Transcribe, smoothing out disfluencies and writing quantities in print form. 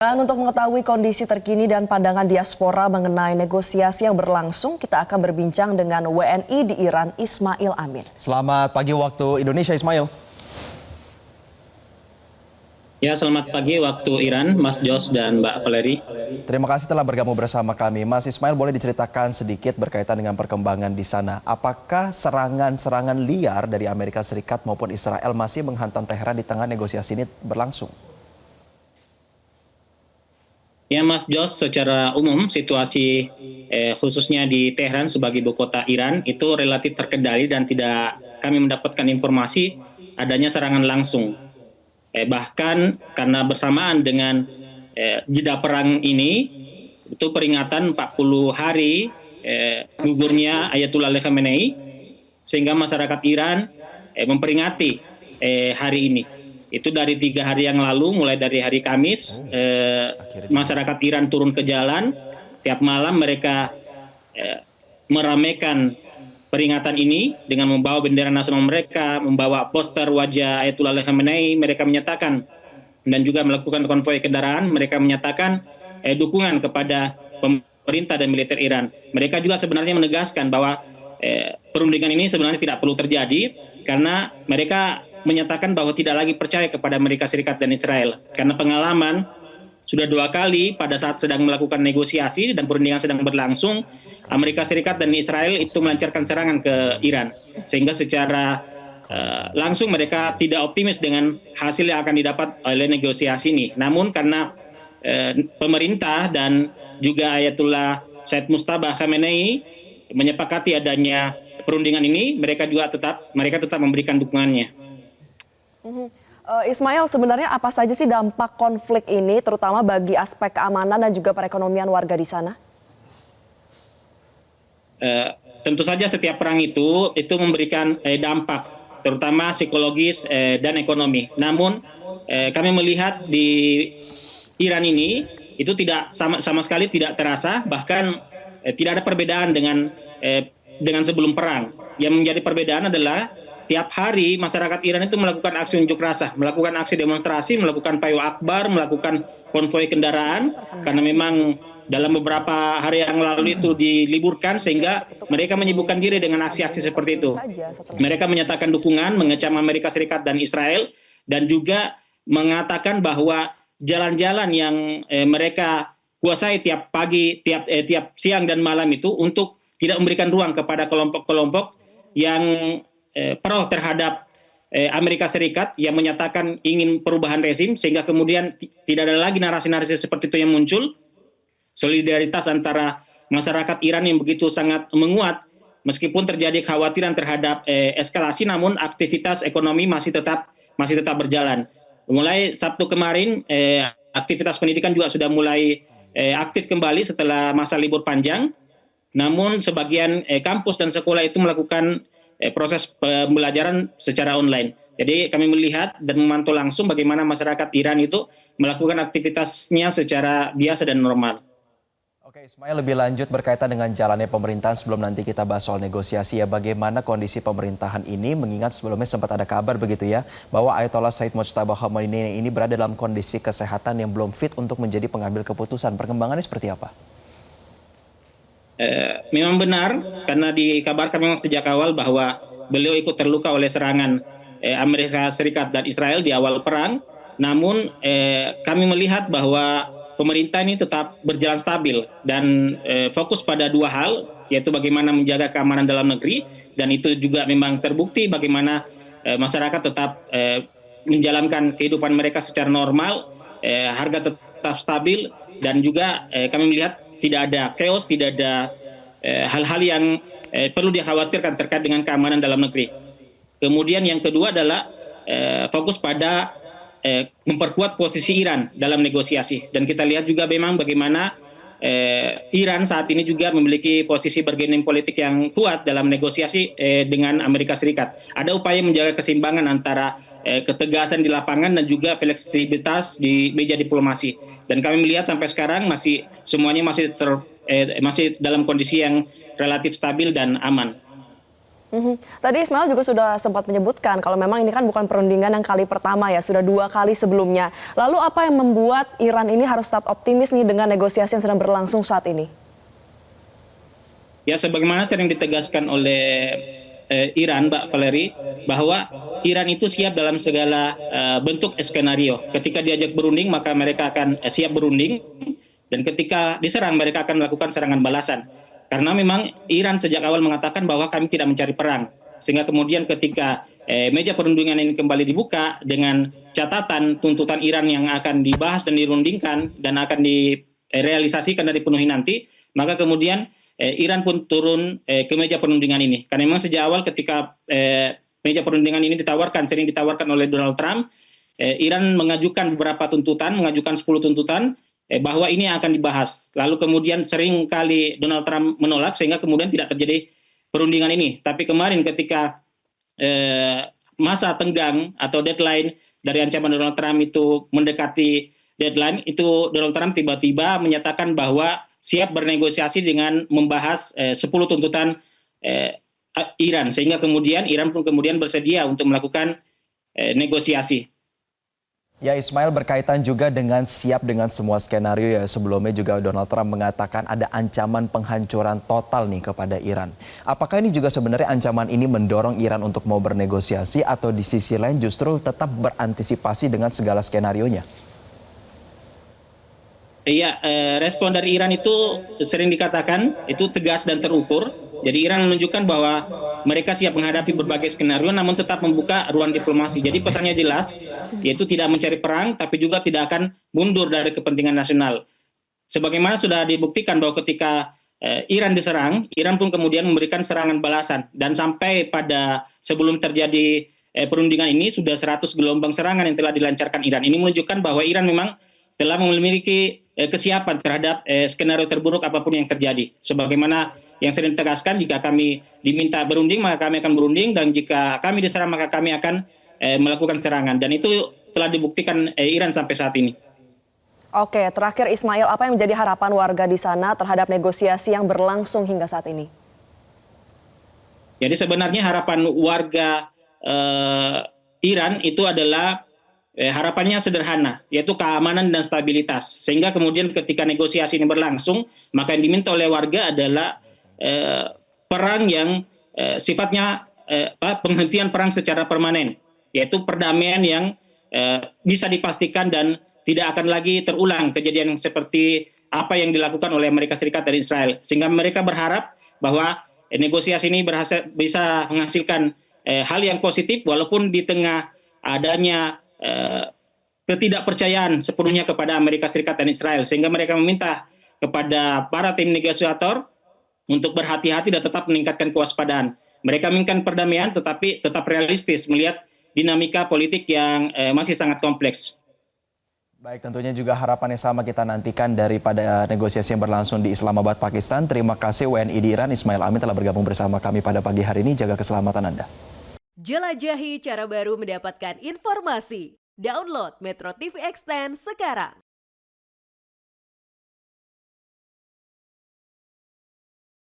Dan untuk mengetahui kondisi terkini dan pandangan diaspora mengenai negosiasi yang berlangsung, kita akan berbincang dengan WNI di Iran, Ismail Amin. Selamat pagi waktu Indonesia, Ismail. Ya, selamat pagi waktu Iran, Mas Jos dan Mbak Valeri. Terima kasih telah bergabung bersama kami. Mas Ismail, boleh diceritakan sedikit berkaitan dengan perkembangan di sana. Apakah serangan-serangan liar dari Amerika Serikat maupun Israel masih menghantam Teheran di tengah negosiasi ini berlangsung? Ya, Mas Jos, secara umum situasi khususnya di Teheran sebagai ibu kota Iran itu relatif terkendali dan tidak kami mendapatkan informasi adanya serangan langsung. Bahkan karena bersamaan dengan jeda perang ini, itu peringatan 40 hari gugurnya Ayatollah Ali Khamenei, sehingga masyarakat Iran memperingati hari ini. Itu dari 3 hari yang lalu, mulai dari hari Kamis, masyarakat Iran turun ke jalan. Tiap malam mereka meramaikan peringatan ini dengan membawa bendera nasional mereka, membawa poster wajah Ayatollah Ali Khamenei. Mereka menyatakan, dan juga melakukan konvoi kendaraan, mereka menyatakan dukungan kepada pemerintah dan militer Iran. Mereka juga sebenarnya menegaskan bahwa perundingan ini sebenarnya tidak perlu terjadi, karena mereka menyatakan bahwa tidak lagi percaya kepada Amerika Serikat dan Israel. Karena pengalaman sudah 2 kali pada saat sedang melakukan negosiasi dan perundingan sedang berlangsung, Amerika Serikat dan Israel itu melancarkan serangan ke Iran. Sehingga secara langsung mereka tidak optimis dengan hasil yang akan didapat oleh negosiasi ini. Namun karena pemerintah dan juga Ayatollah Said Mujtaba Khamenei menyepakati adanya perundingan ini, mereka tetap memberikan dukungannya. Ismail, sebenarnya apa saja sih dampak konflik ini, terutama bagi aspek keamanan dan juga perekonomian warga di sana? Tentu saja setiap perang itu memberikan dampak, terutama psikologis dan ekonomi. Namun kami melihat di Iran ini itu tidak sama sekali tidak terasa, bahkan tidak ada perbedaan dengan sebelum perang. Yang menjadi perbedaan adalah tiap hari masyarakat Iran itu melakukan aksi unjuk rasa, melakukan aksi demonstrasi, melakukan payu akbar, melakukan konvoi kendaraan, karena memang dalam beberapa hari yang lalu itu diliburkan, sehingga mereka menyibukkan diri dengan aksi-aksi seperti itu. Mereka menyatakan dukungan, mengecam Amerika Serikat dan Israel, dan juga mengatakan bahwa jalan-jalan yang mereka kuasai tiap pagi, tiap siang dan malam itu untuk tidak memberikan ruang kepada kelompok-kelompok yang pro terhadap Amerika Serikat yang menyatakan ingin perubahan rezim, sehingga kemudian tidak ada lagi narasi-narasi seperti itu yang muncul. Solidaritas antara masyarakat Iran yang begitu sangat menguat, meskipun terjadi kekhawatiran terhadap eskalasi, namun aktivitas ekonomi masih tetap berjalan. Mulai Sabtu kemarin aktivitas pendidikan juga sudah mulai aktif kembali setelah masa libur panjang. Namun sebagian kampus dan sekolah itu melakukan proses pembelajaran secara online. Jadi kami melihat dan memantau langsung bagaimana masyarakat Iran itu melakukan aktivitasnya secara biasa dan normal. Oke, Ismail, lebih lanjut berkaitan dengan jalannya pemerintahan sebelum nanti kita bahas soal negosiasi ya. Bagaimana kondisi pemerintahan ini, mengingat sebelumnya sempat ada kabar begitu ya, bahwa Ayatollah Said Mujtaba Khamenei ini berada dalam kondisi kesehatan yang belum fit untuk menjadi pengambil keputusan. Perkembangannya seperti apa? Memang benar, karena dikabarkan memang sejak awal bahwa beliau ikut terluka oleh serangan Amerika Serikat dan Israel di awal perang. Namun kami melihat bahwa pemerintah ini tetap berjalan stabil dan fokus pada 2 hal, yaitu bagaimana menjaga keamanan dalam negeri, dan itu juga memang terbukti bagaimana masyarakat tetap menjalankan kehidupan mereka secara normal, harga tetap stabil, dan juga kami melihat tidak ada chaos, tidak ada hal-hal yang perlu dikhawatirkan terkait dengan keamanan dalam negeri. Kemudian yang kedua adalah fokus pada memperkuat posisi Iran dalam negosiasi. Dan kita lihat juga memang bagaimana Iran saat ini juga memiliki posisi bargaining politik yang kuat dalam negosiasi dengan Amerika Serikat. Ada upaya menjaga keseimbangan antara ketegasan di lapangan dan juga fleksibilitas di meja diplomasi. Dan kami melihat sampai sekarang semuanya masih dalam kondisi yang relatif stabil dan aman. Tadi Ismail juga sudah sempat menyebutkan kalau memang ini kan bukan perundingan yang kali pertama ya, sudah 2 kali sebelumnya. Lalu apa yang membuat Iran ini harus tetap optimis nih dengan negosiasi yang sedang berlangsung saat ini? Ya, sebagaimana sering ditegaskan oleh Iran, Mbak Valeri, bahwa Iran itu siap dalam segala bentuk skenario. Ketika diajak berunding, maka mereka akan siap berunding, dan ketika diserang, mereka akan melakukan serangan balasan. Karena memang Iran sejak awal mengatakan bahwa kami tidak mencari perang. Sehingga kemudian ketika meja perundingan ini kembali dibuka dengan catatan tuntutan Iran yang akan dibahas dan dirundingkan dan akan direalisasikan dan dipenuhi nanti, maka kemudian Iran pun turun ke meja perundingan ini. Karena memang sejak awal ketika meja perundingan ini sering ditawarkan oleh Donald Trump, Iran mengajukan beberapa tuntutan, mengajukan 10 tuntutan, bahwa ini akan dibahas. Lalu kemudian sering kali Donald Trump menolak sehingga kemudian tidak terjadi perundingan ini. Tapi kemarin ketika masa tenggang atau deadline dari ancaman Donald Trump itu mendekati deadline, itu Donald Trump tiba-tiba menyatakan bahwa siap bernegosiasi dengan membahas 10 tuntutan Iran. Sehingga kemudian Iran pun kemudian bersedia untuk melakukan negosiasi. Ya, Ismail, berkaitan juga dengan siap dengan semua skenario ya, sebelumnya juga Donald Trump mengatakan ada ancaman penghancuran total nih kepada Iran. Apakah ini juga sebenarnya ancaman ini mendorong Iran untuk mau bernegosiasi atau di sisi lain justru tetap berantisipasi dengan segala skenarionya? Iya, respon dari Iran itu sering dikatakan itu tegas dan terukur. Jadi Iran menunjukkan bahwa mereka siap menghadapi berbagai skenario namun tetap membuka ruang diplomasi. Jadi pesannya jelas, yaitu tidak mencari perang tapi juga tidak akan mundur dari kepentingan nasional. Sebagaimana sudah dibuktikan bahwa ketika Iran diserang, Iran pun kemudian memberikan serangan balasan. Dan sampai pada sebelum terjadi perundingan ini sudah 100 gelombang serangan yang telah dilancarkan Iran. Ini menunjukkan bahwa Iran memang telah memiliki kesiapan terhadap skenario terburuk apapun yang terjadi. Sebagaimana yang sering ditegaskan, jika kami diminta berunding, maka kami akan berunding, dan jika kami diserang, maka kami akan melakukan serangan. Dan itu telah dibuktikan Iran sampai saat ini. Oke, terakhir Ismail, apa yang menjadi harapan warga di sana terhadap negosiasi yang berlangsung hingga saat ini? Jadi sebenarnya harapan warga Iran itu adalah harapannya sederhana, yaitu keamanan dan stabilitas. Sehingga kemudian ketika negosiasi ini berlangsung, maka yang diminta oleh warga adalah perang yang sifatnya penghentian perang secara permanen, yaitu perdamaian yang bisa dipastikan dan tidak akan lagi terulang kejadian seperti apa yang dilakukan oleh Amerika Serikat dan Israel. Sehingga mereka berharap bahwa negosiasi ini bisa menghasilkan hal yang positif walaupun di tengah adanya ketidakpercayaan sepenuhnya kepada Amerika Serikat dan Israel. Sehingga mereka meminta kepada para tim negosiator untuk berhati-hati dan tetap meningkatkan kewaspadaan. Mereka menginginkan perdamaian tetapi tetap realistis melihat dinamika politik yang masih sangat kompleks. Baik, tentunya juga harapan yang sama kita nantikan daripada negosiasi yang berlangsung di Islamabad, Pakistan. Terima kasih WNI di Iran, Ismail Amin, telah bergabung bersama kami pada pagi hari ini. Jaga keselamatan Anda. Jelajahi cara baru mendapatkan informasi. Download Metro TV Extend sekarang.